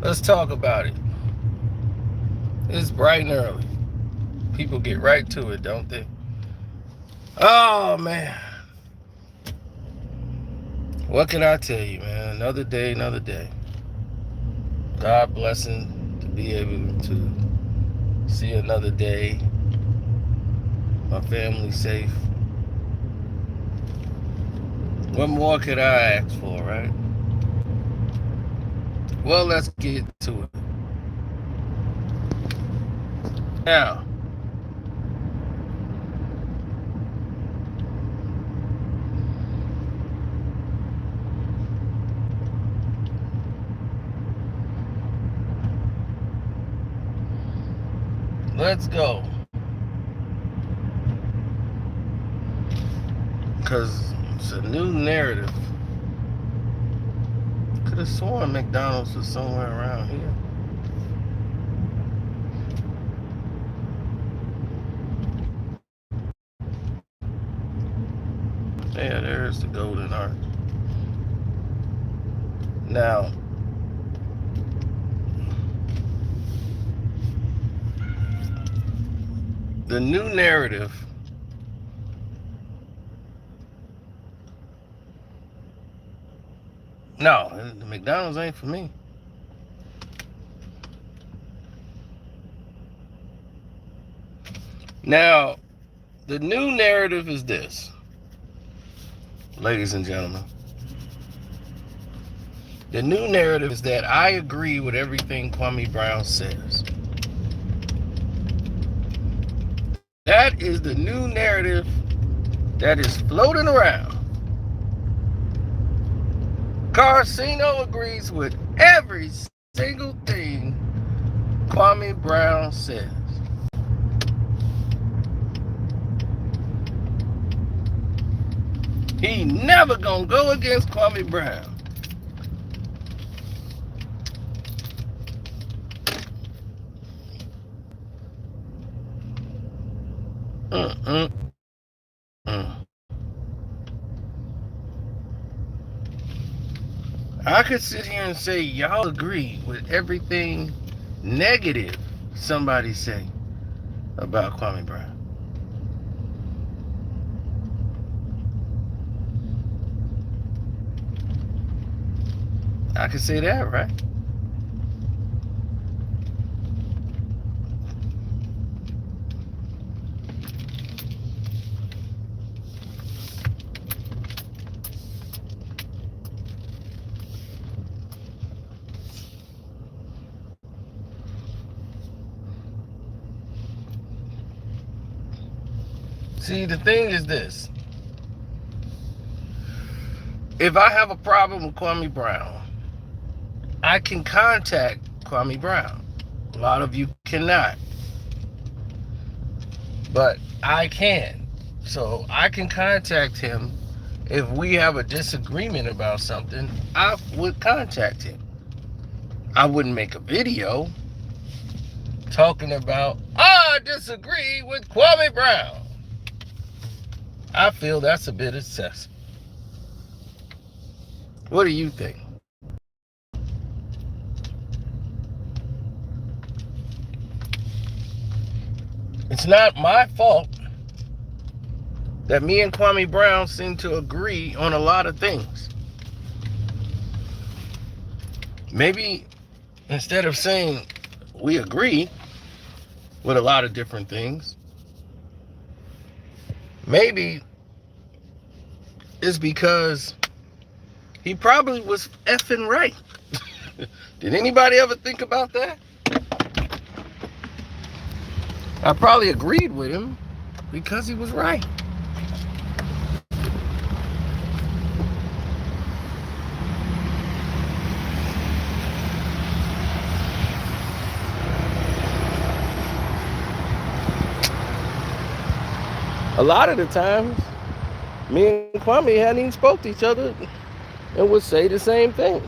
Let's talk about it. It's bright and early. People get right to it, don't they? Oh, man. What can I tell you, man? Another day, another day. God blessing to be able to see another day. My family safe. What more could I ask for, right? Well, let's get to it. Now, let's go. Because it's a new narrative. Could have sworn McDonald's was somewhere around here. Yeah, there's the Golden Arch. Now, the new narrative no, the McDonald's ain't for me. Now, the new narrative is this, ladies and gentlemen. The new narrative is that I agree with everything Kwame Brown says. That is the new narrative that is floating around. Carcino agrees with every single thing Kwame Brown says. He never gonna go against Kwame Brown. I could sit here and say y'all agree with everything negative somebody say about Kwame Brown. I could say that, right? See, the thing is this. If I have a problem with Kwame Brown, I can contact Kwame Brown. A lot of you cannot. But I can. So I can contact him. If we have a disagreement about something, I would contact him. I wouldn't make a video talking about, I disagree with Kwame Brown. I feel that's a bit excessive. What do you think? It's not my fault that me and Kwame Brown seem to agree on a lot of things. Maybe instead of saying we agree with a lot of different things, maybe it's because he probably was effing right. Did anybody ever think about that? I probably agreed with him because he was right. A lot of the times, me and Kwame hadn't even spoke to each other and would say the same things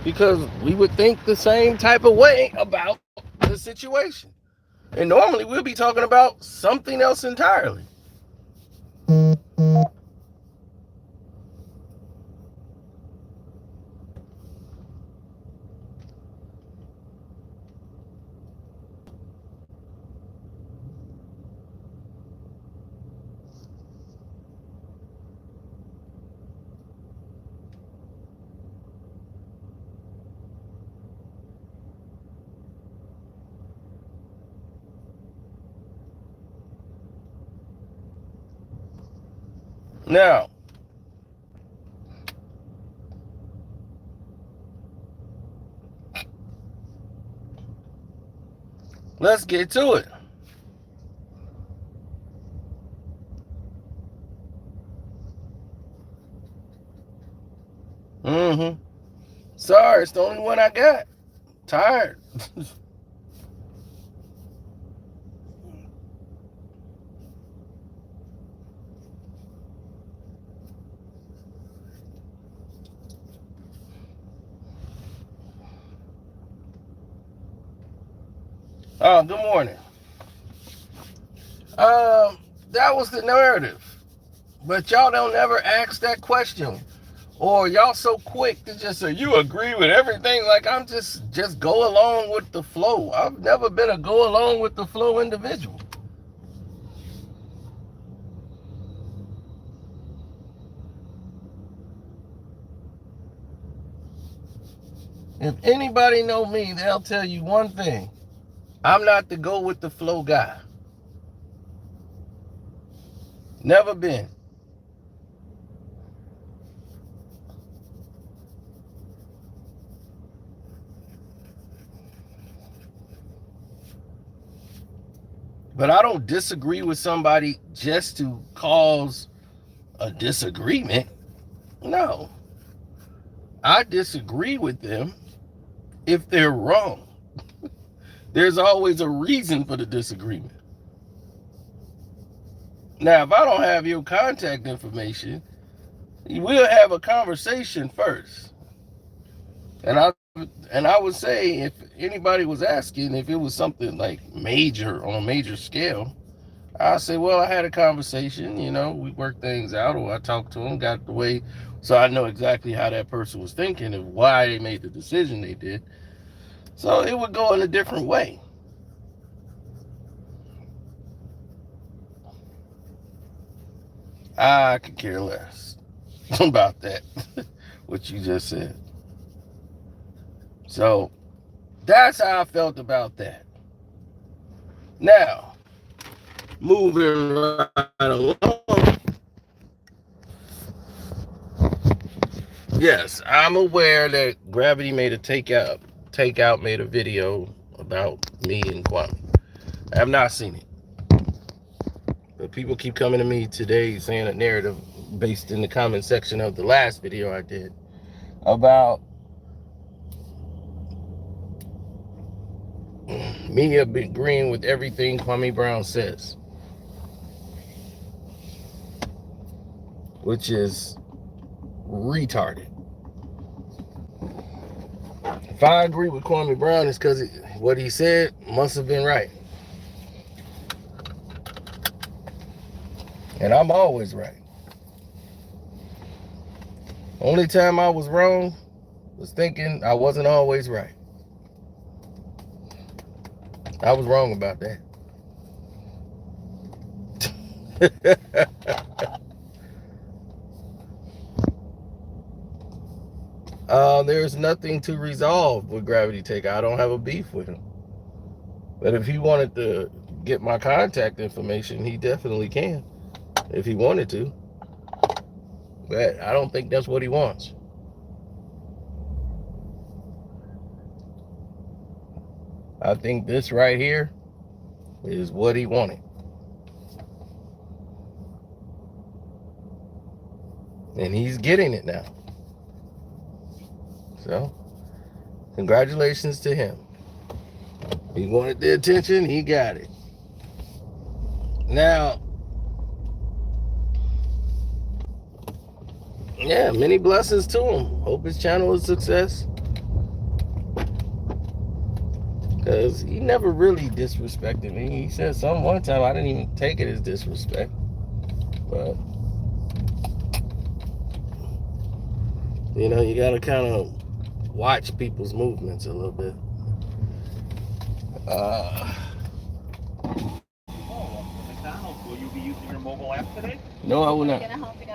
because we would think the same type of way about the situation. And normally we'll be talking about something else entirely. Now, let's get to it. Sorry, it's the only one I got. Tired. Oh, good morning. That was the narrative. But y'all don't ever ask that question. Or y'all so quick to just say, you agree with everything. Like I'm just go along with the flow. I've never been a go along with the flow individual. If anybody know me, they'll tell you one thing. I'm not the go with the flow guy. Never been. But I don't disagree with somebody just to cause a disagreement. No. I disagree with them if they're wrong. There's always a reason for the disagreement. Now, if I don't have your contact information, we'll have a conversation first. And I would say, if anybody was asking if it was something like major, on a major scale, I say, well, I had a conversation, we worked things out, or I talked to them, got the way, so I know exactly how that person was thinking and why they made the decision they did. So it would go in a different way. I could care less about that, what you just said. So that's how I felt about that. Now, moving right along. Yes, I'm aware that Gravity made a takeout made a video about me and Kwame. I have not seen it. But people keep coming to me today saying a narrative based in the comment section of the last video I did about me agreeing with everything Kwame Brown says, which is retarded. If I agree with Kwame Brown, it's because what he said must have been right. And I'm always right. Only time I was wrong was thinking I wasn't always right. I was wrong about that. There's nothing to resolve with Gravity Takeout. I don't have a beef with him. But if he wanted to get my contact information, he definitely can. If he wanted to. But I don't think that's what he wants. I think this right here is what he wanted. And he's getting it now. So, congratulations to him. He wanted the attention, he got it. Now, yeah, many blessings to him. Hope his channel is a success. Because he never really disrespected me. He said something one time, I didn't even take it as disrespect. But, you got to kind of watch people's movements a little bit. Will you be using your mobile app today? No, I will not. Can I help you?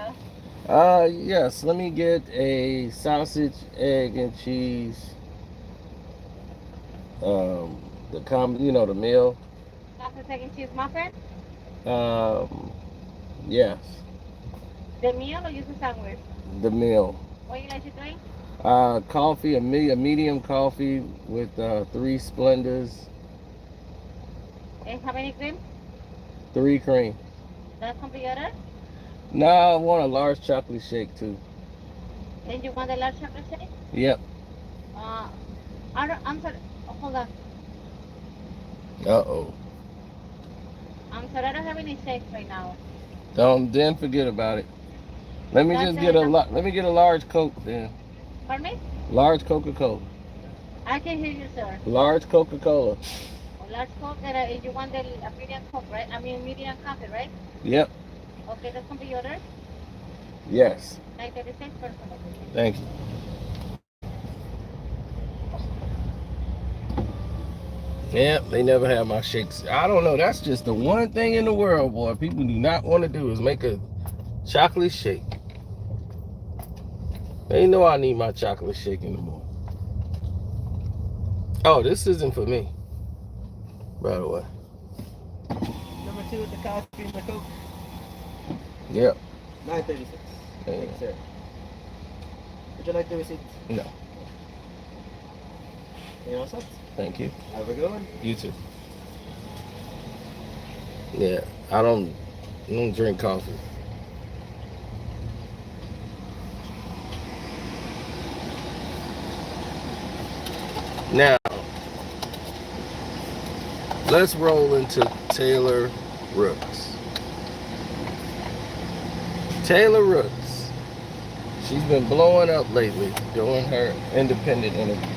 Yes. Let me get a sausage, egg, and cheese. The meal. Sausage, egg, and cheese muffin? Yes. The meal or just a sandwich? The meal. What you like to drink? Coffee, a medium coffee with 3 Splendors, And how many cream? 3 cream. That's complete order? No, I want a large chocolate shake too. And you want the large chocolate shake? Yep. I'm sorry. Oh, hold on. Uh-oh. I'm sorry, I don't have any shakes right now. Then forget about it. Let me That's just get it. let me get a large Coke then. Pardon me? Large Coca-Cola. I can hear you, sir. Large Coca-Cola. Large Coke, and you want the medium Coke, right? I mean, medium coffee, right? Yep. Okay, that's complete order. Yes. 936 person. Thank you. Yep, they never have my shakes. I don't know. That's just the one thing in the world, boy, people do not want to do is make a chocolate shake. They know I need my chocolate shake in the morning. Oh, this isn't for me, by the way. Number 2 with the coffee and the Coke. Yep. 936. Thank you, sir. Would you like the receipt? No. You all set? Thank you. Have a good one. You too. Yeah, I don't drink coffee. Now, let's roll into Taylor Rooks. Taylor Rooks. She's been blowing up lately doing her independent interviews.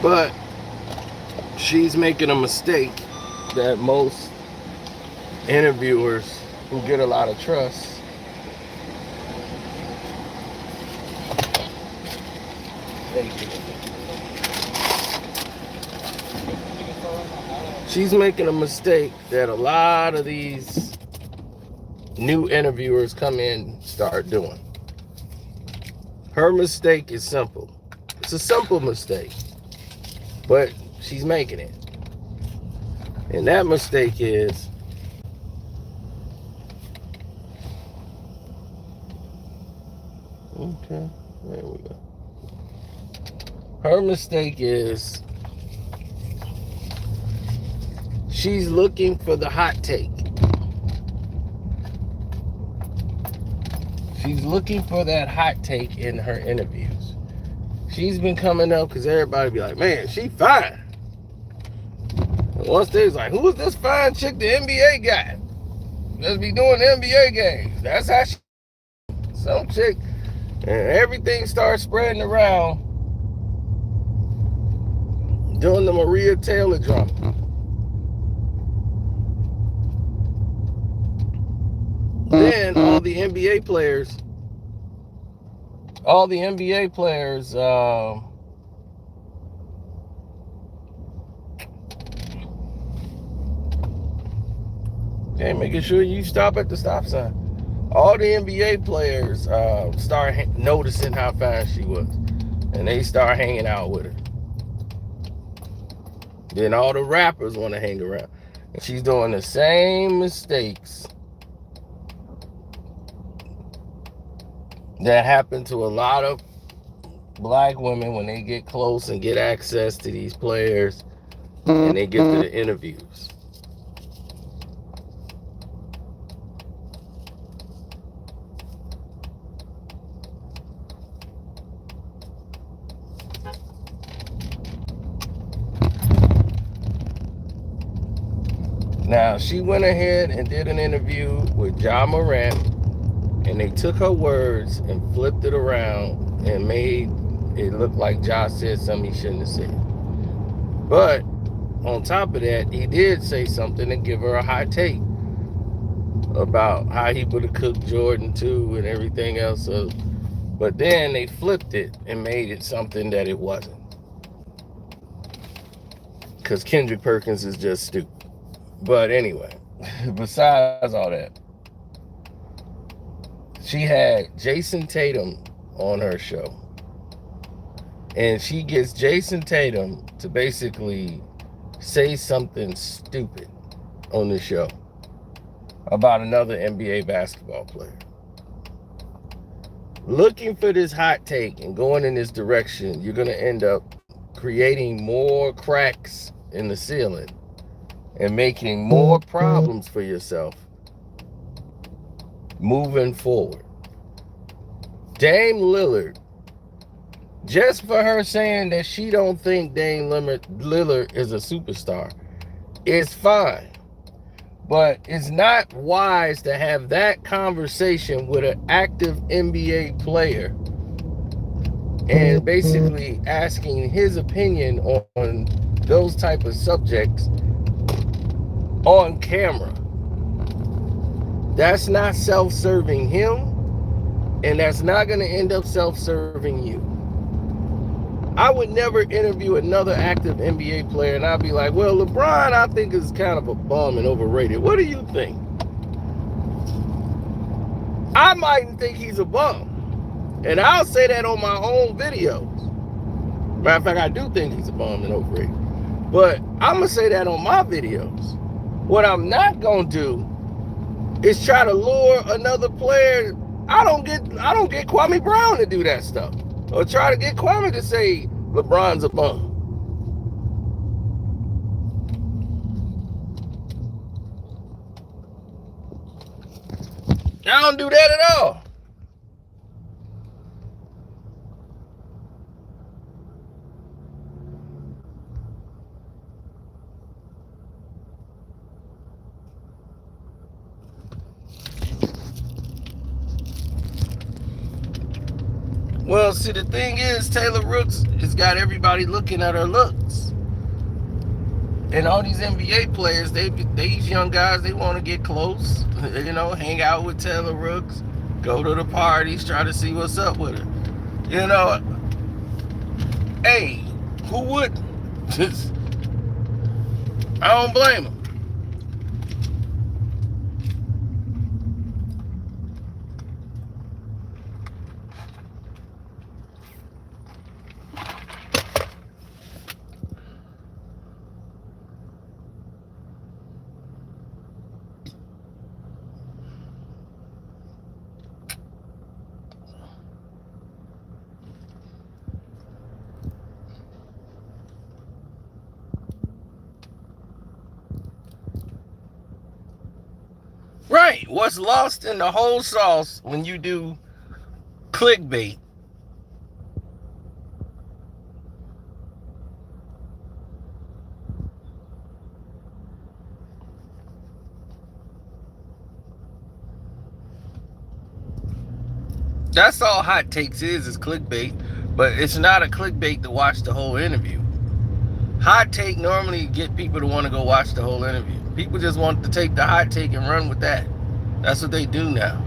But she's making a mistake that most interviewers who get a lot of trust she's making a mistake that a lot of these new interviewers come in start doing. Her mistake is simple. It's a simple mistake, but she's making it. And that mistake is okay, there we go. Her mistake is she's looking for the hot take. She's looking for that hot take in her interviews. She's been coming up because everybody be like, man, she fine. And once they was like, who's this fine chick the NBA got? Let's be doing NBA games. That's how she, some chick, and everything starts spreading around doing the Maria Taylor drama. Then all the NBA players okay, making sure you stop at the stop sign. All the NBA players start noticing how fine she was, and they start hanging out with her. Then all the rappers want to hang around, and she's doing the same mistakes that happen to a lot of black women when they get close and get access to these players and they get to the interviews. Now, she went ahead and did an interview with Ja Morant, and they took her words and flipped it around and made it look like Ja said something he shouldn't have said. But on top of that, he did say something and give her a hot take about how he would have cooked Jordan too and everything else. So, but then they flipped it and made it something that it wasn't. Because Kendrick Perkins is just stupid. But anyway, besides all that, she had Jason Tatum on her show. And she gets Jason Tatum to basically say something stupid on the show. about another NBA basketball player. Looking for this hot take and going in this direction, you're going to end up creating more cracks in the ceiling and making more problems for yourself moving forward. Dame Lillard, just for her saying that she don't think Dame Lillard is a superstar, is fine. But it's not wise to have that conversation with an active NBA player and basically asking his opinion on those type of subjects on camera. That's not self-serving him, and that's not going to end up self-serving you. I would never interview another active NBA player and I'd be like, well, LeBron, I think is kind of a bum and overrated. What do you think? I mightn't think he's a bum. And I'll say that on my own videos. Matter of fact, I do think he's a bum and overrated. But I'm going to say that on my videos. What I'm not going to do is try to lure another player. I don't get Kwame Brown to do that stuff. Or try to get Kwame to say LeBron's a bum. I don't do that at all. Well, see, the thing is, Taylor Rooks has got everybody looking at her looks. And all these NBA players, these young guys, they want to get close, hang out with Taylor Rooks, go to the parties, try to see what's up with her. Hey, who wouldn't? I don't blame them. Right. What's lost in the whole sauce when you do clickbait? That's all hot takes is clickbait, but it's not a clickbait to watch the whole interview. Hot take normally get people to want to go watch the whole interview. People just want to take the hot take and run with that. That's what they do now.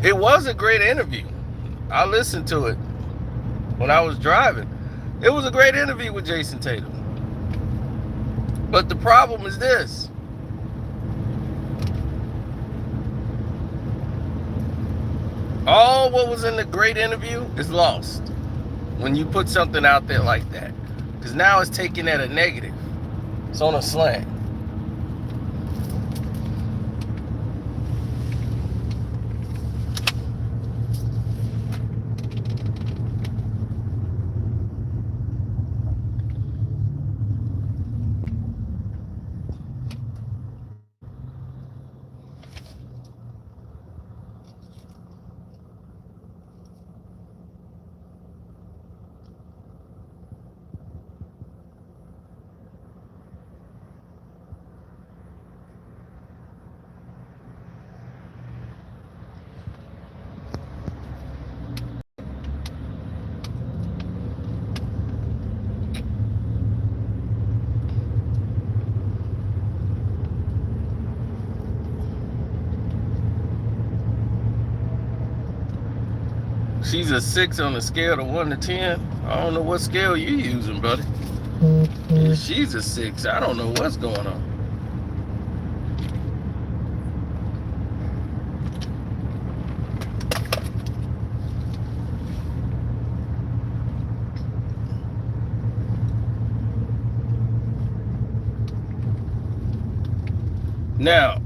It was a great interview. I listened to it when I was driving. It was a great interview with Jason Tatum. But the problem is this. All what was in the great interview is lost when you put something out there like that. Because now it's taken at a negative. It's on a slant. She's a 6 on a scale of 1 to 10. I don't know what scale you're using, buddy. Yeah, she's a 6. I don't know what's going on. Now,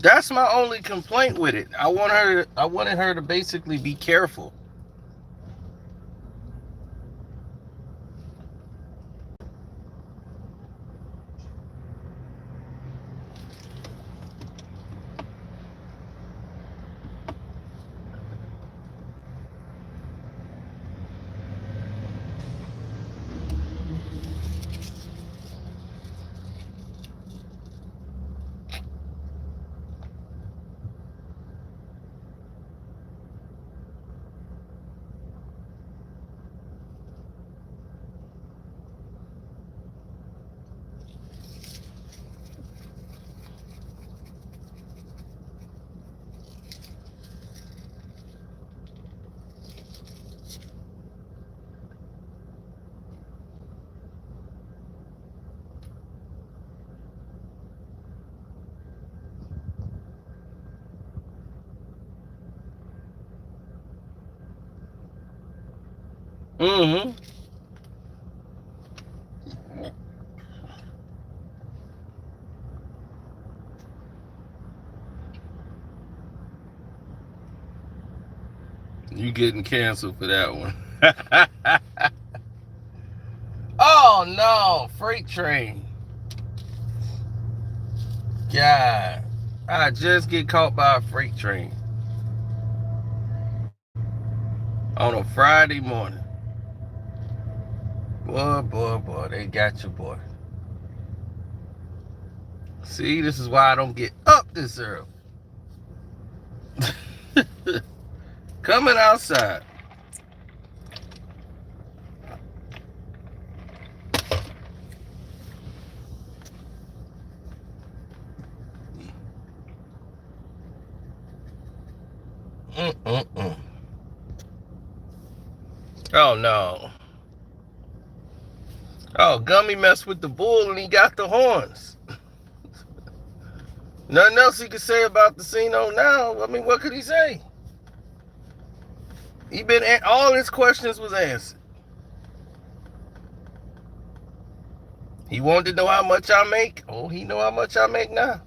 that's my only complaint with it. I wanted her to basically be careful. Mm-hmm. You getting canceled for that one. Oh no, freight train. God, I just get caught by a freight train on a Friday morning. Boy, they got you, boy. See, this is why I don't get up this early. Coming outside. Oh no. Oh, Gummy messed with the bull and he got the horns. Nothing else he could say about the scene on now. I mean, what could he say? All his questions was answered. He wanted to know how much I make. Oh, he know how much I make now.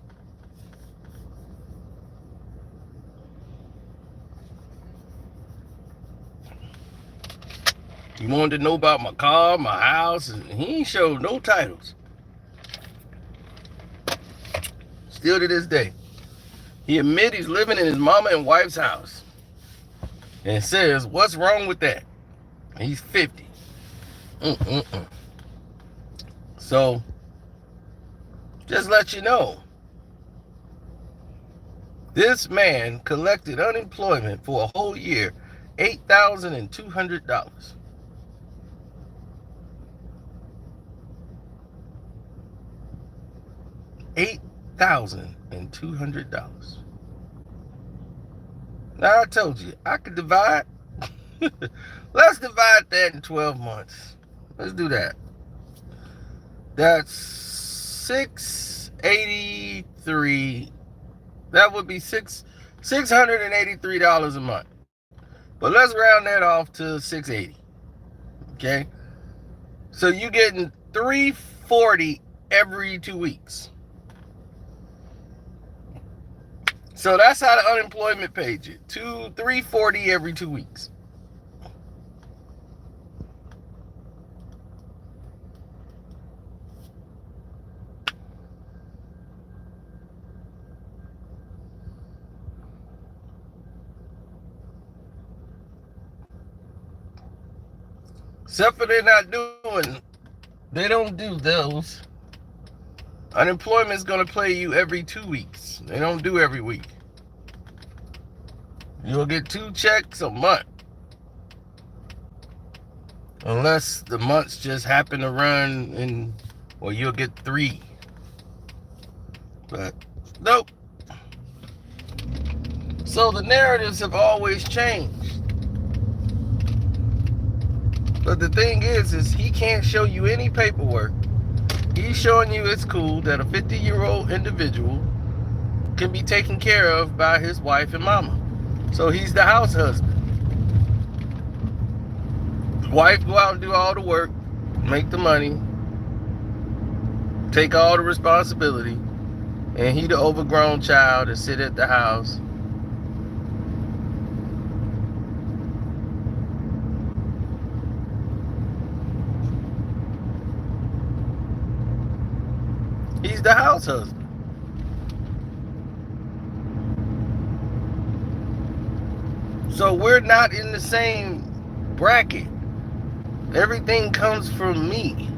He wanted to know about my car, my house, and he ain't showed no titles. Still to this day. He admit he's living in his mama and wife's house. And says, what's wrong with that? He's 50. So, just let you know. This man collected unemployment for a whole year, $8,200. $8,200. Now I told you, I could divide. Let's divide that in 12 months. Let's do that. That's 683. That would be $683 a month. But let's round that off to 680. Okay? So you're getting $340 every 2 weeks. So that's how the unemployment pays you. $340 every 2 weeks. Except for they don't do those. Unemployment is going to pay you every 2 weeks. They don't do every week. You'll get 2 checks a month. Unless the months just happen to run or you'll get 3. But nope. So the narratives have always changed. But the thing is he can't show you any paperwork. He's showing you it's cool that a 50-year-old individual can be taken care of by his wife and mama. So he's the house husband. The wife go out and do all the work, make the money, take all the responsibility, and he the overgrown child that sit at the house. He's the house husband. So we're not in the same bracket. Everything comes from me.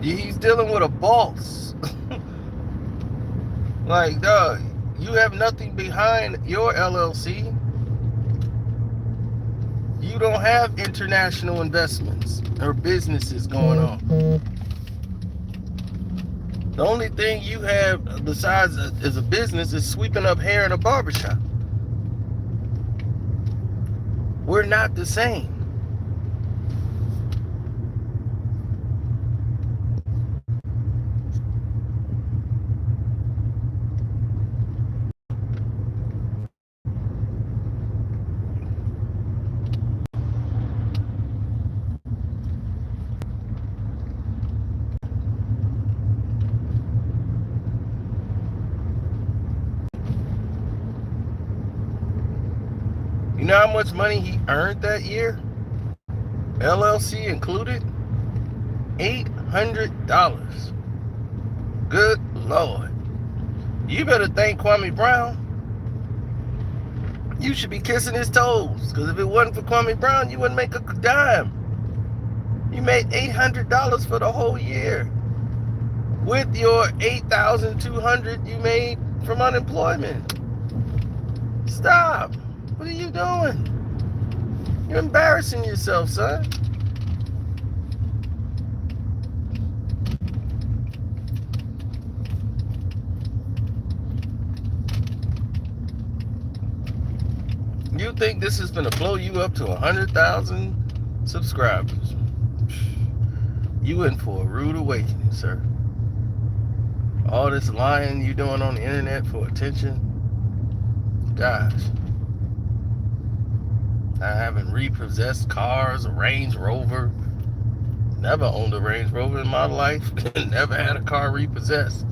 He's dealing with a boss. Like, dog, you have nothing behind your LLC. You don't have international investments or businesses going on. The only thing you have besides as a business is sweeping up hair in a barbershop. We're not the same. You know how much money he earned that year? LLC included? $800. Good Lord. You better thank Kwame Brown. You should be kissing his toes. Because if it wasn't for Kwame Brown, you wouldn't make a dime. You made $800 for the whole year. With your $8,200 you made from unemployment. Stop. What are you doing? You're embarrassing yourself, son. You think this is gonna blow you up to 100,000 subscribers? You in for a rude awakening, sir. All this lying you doing on the internet for attention. Gosh. I haven't repossessed cars, a Range Rover. Never owned a Range Rover in my life. Never had a car repossessed.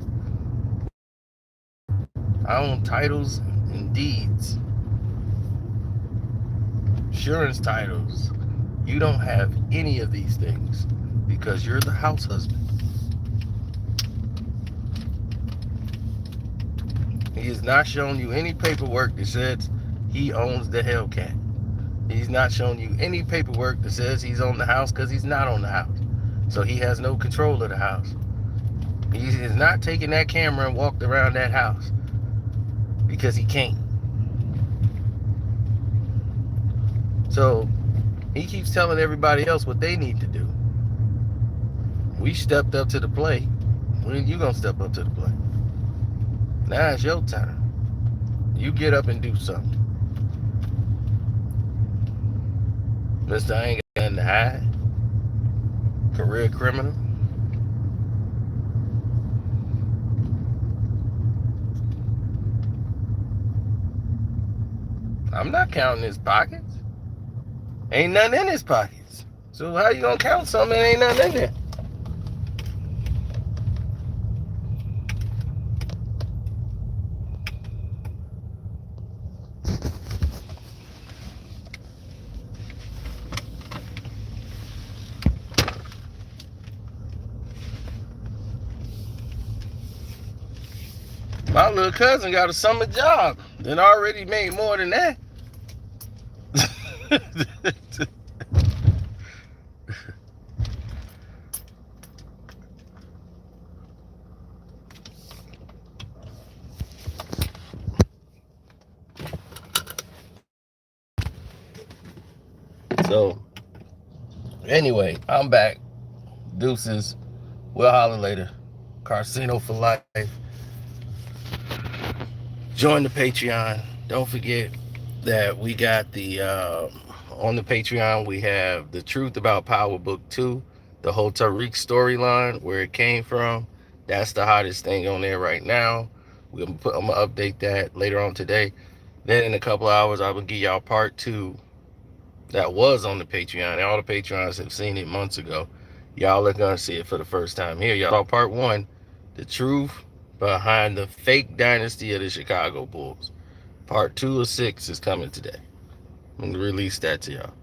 I own titles and deeds. Insurance titles. You don't have any of these things because you're the house husband. He has not shown you any paperwork that says he owns the Hellcat. He's not shown you any paperwork that says he's on the house because he's not on the house. So he has no control of the house. He is not taking that camera and walked around that house because he can't. So he keeps telling everybody else what they need to do. We stepped up to the plate. When you gonna step up to the plate? Now it's your time. You get up and do something. Mr. I ain't got nothing to hide. Career criminal. I'm not counting his pockets. Ain't nothing in his pockets. So how you gonna count something that ain't nothing in there? My little cousin got a summer job and already made more than that. So, anyway, I'm back. Deuces. We'll holler later. Carcino for life. join the Patreon. Don't forget that we got the on the Patreon we have the truth about Power Book 2, the whole Tariq storyline, where it came from. That's the hottest thing on there right now. I'm gonna update that later on today. Then in a couple hours I will give y'all part 2 that was on the Patreon. All the Patreons have seen it months ago. Y'all are gonna see it for the first time here. Y'all saw part 1, the truth behind the fake dynasty of the Chicago Bulls. Part 2 of 6 is coming today. I'm gonna release that to y'all.